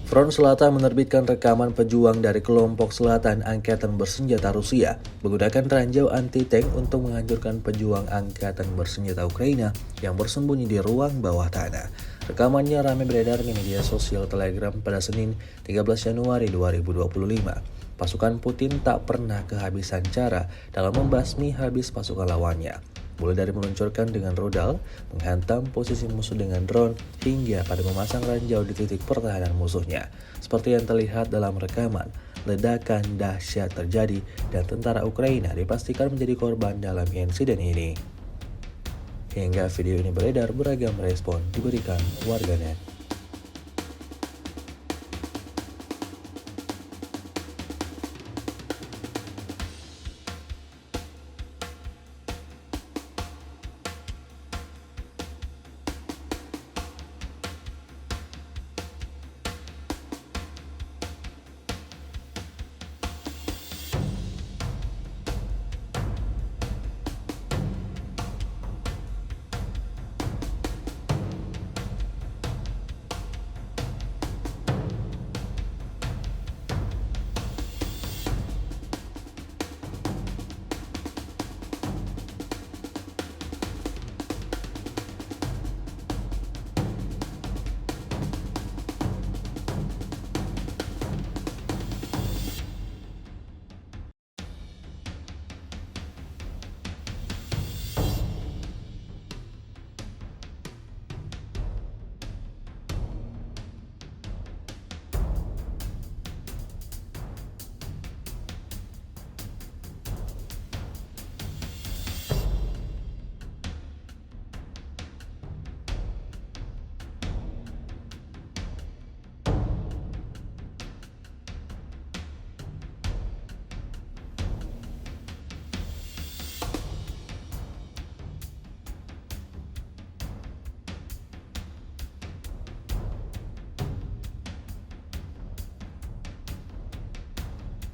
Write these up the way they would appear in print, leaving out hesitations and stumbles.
Front Selatan menerbitkan rekaman pejuang dari kelompok selatan angkatan bersenjata Rusia menggunakan ranjau anti-tank untuk menghancurkan pejuang angkatan bersenjata Ukraina yang bersembunyi di ruang bawah tanah. Rekamannya ramai beredar di media sosial Telegram pada Senin 13 Januari 2025. Pasukan Putin tak pernah kehabisan cara dalam membasmi habis pasukan lawannya. Mulai dari meluncurkan dengan rudal, menghantam posisi musuh dengan drone, hingga pada memasang ranjau di titik pertahanan musuhnya. Seperti yang terlihat dalam rekaman, ledakan dahsyat terjadi dan tentara Ukraina dipastikan menjadi korban dalam insiden ini. Hingga video ini beredar, beragam respon diberikan warganet.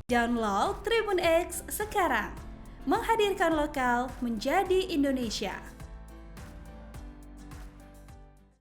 Download Tribun X sekarang, menghadirkan lokal menjadi Indonesia.